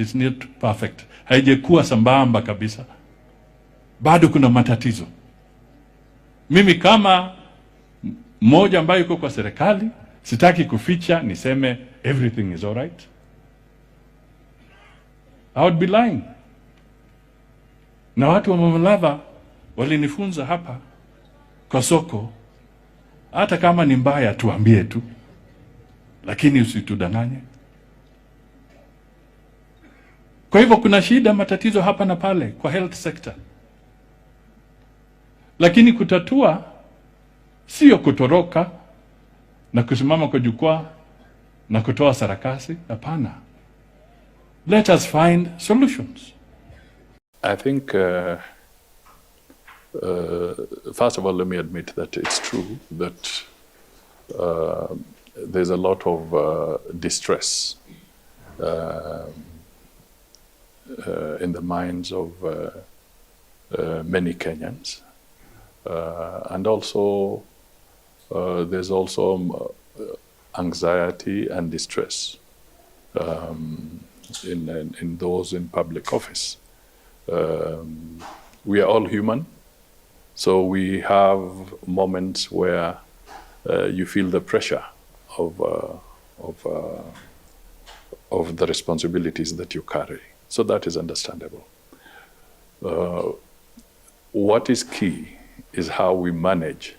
is not perfect. Haijakuwa sambamba kabisa. Bado kuna matatizo. Mimi kama mmoja ambaye yuko kwa serikali, sitaki kuficha niseme everything is all right. I would be lying. Na watu wa Malava walinifunza hapa kwa soko, hata kama ni mbaya tuambie tu, lakini usitudanganye. Kwa hivyo kuna shida, matatizo hapa na pale kwa health sector. Lakini kutatua sio kutoroka na kusimama kwa jukwaa na kutoa sarakasi, hapana. Let us find solutions. I think, first of all, let me admit that it's true that there's a lot of distress in the minds of many Kenyans. And also, there's also anxiety and distress in those in public office. We are all human, so we have moments where you feel the pressure of the responsibilities that you carry. So that is understandable. What is key is how we manage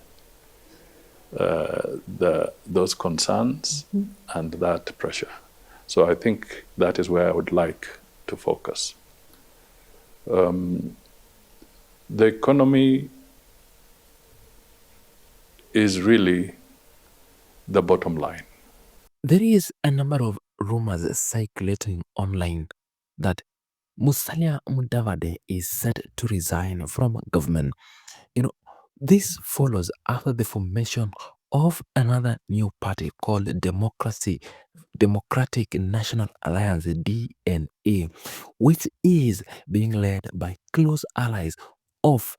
those concerns and that pressure. So I think that is where I would like to focus. The economy is really the bottom line. There is a number of rumors circulating online that Musalia Mudavadi is set to resign from government. This follows after the formation of another new party called Democratic National Alliance, DNA, which is being led by close allies of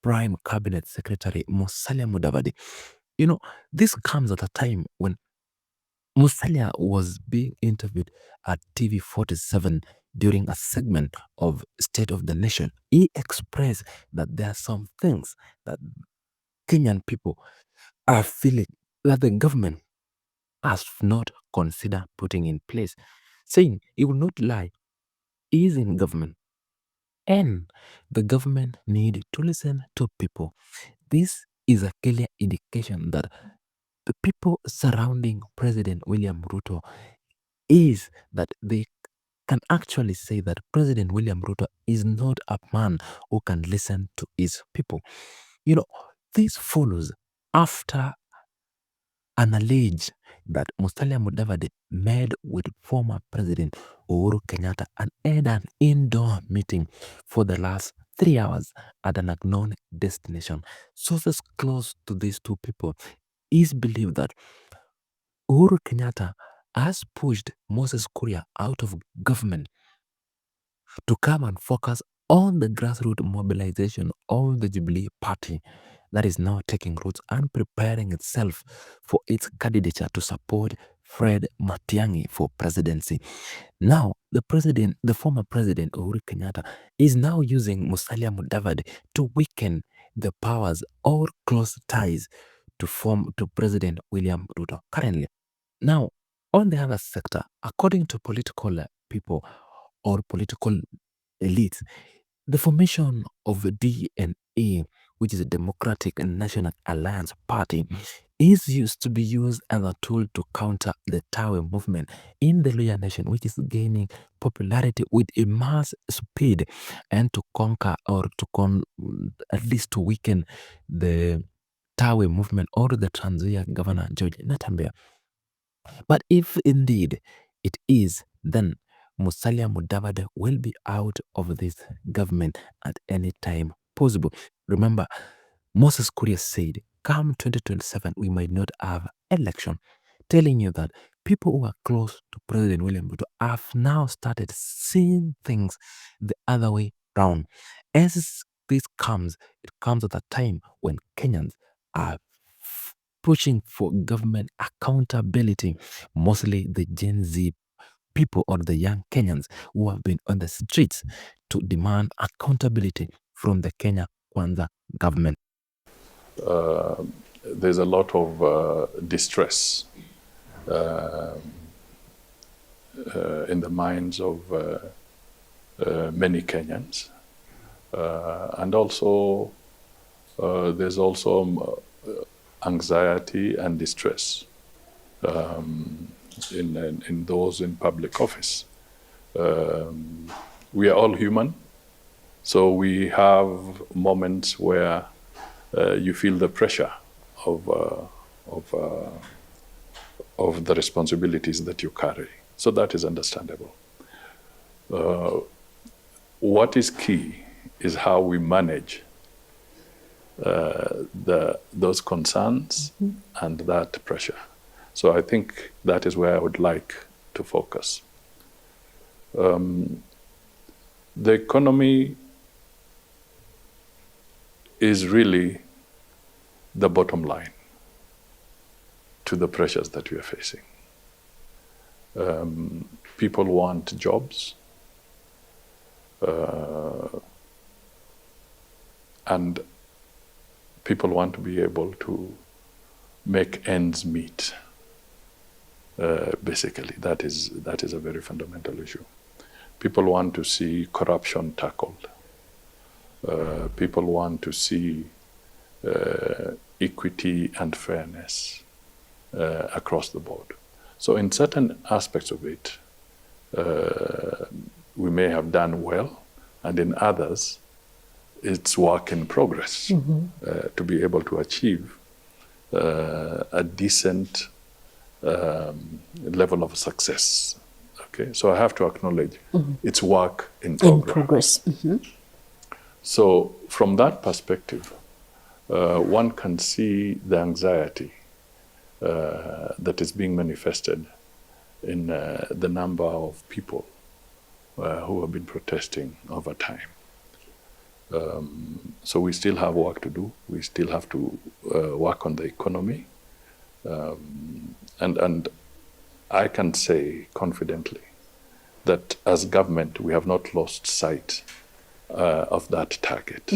Prime Cabinet Secretary Musalia Mudavadi. This comes at a time when Musalia was being interviewed at TV 47 during a segment of State of the Nation. He expressed that there are some things that Kenyan people are feeling that the government has not considered putting in place, saying he will not lie, he is in government and the government need to listen to people. This is a clear indication that the people surrounding President William Ruto is that they can actually say that President William Ruto is not a man who can listen to his people. This follows after an allege that Musalia Mudavadi met with former President Uhuru Kenyatta and had an indoor meeting for the last 3 hours at an unknown destination. Sources close to these two people is believed that Uhuru Kenyatta has pushed Moses Kuria out of government to come and focus on the grassroots mobilization of the Jubilee Party that is now taking roots and preparing itself for its candidature to support Fred Matiang'i for presidency. Now, the former president Uhuru Kenyatta is now using Musalia Mudavadi to weaken the powers or close ties to President William Ruto currently. Now, on the other sector, according to political people or political elites, the formation of the DNA, which is a Democratic National Alliance Party, is used as a tool to counter the Tawe movement in the Luhya nation, which is gaining popularity with immense speed, and to conquer or at least to weaken the Tawe movement or the Trans Nzoia Governor George Natembeya. But if indeed it is, then Musalia Mudavadi will be out of this government at any time possible. Remember, Moses Kuria said, come 2027, we might not have election, telling you that people who are close to President William Ruto have now started seeing things the other way round. As this comes, it comes at a time when Kenyans are pushing for government accountability, mostly the Gen Z people or the young Kenyans who have been on the streets to demand accountability from the Kenya Kwanza government? There's a lot of distress in the minds of many Kenyans. And also, there's also anxiety and distress in those in public office. We are all human, so we have moments where you feel the pressure of the responsibilities that you carry. So that is understandable. What is key is how we manage those concerns and that pressure. So I think that is where I would like to focus. The economy is really the bottom line to the pressures that we are facing. People want jobs, and people want to be able to make ends meet. Basically, that is a very fundamental issue. People want to see corruption tackled. People want to see equity and fairness across the board. So in certain aspects of it, we may have done well, and in others, it's work in progress to be able to achieve a decent level of success. Okay, so I have to acknowledge it's work in progress. So from that perspective, one can see the anxiety that is being manifested in the number of people who have been protesting over time. So we still have work to do. We still have to work on the economy. And I can say confidently that as government, we have not lost sight of that target.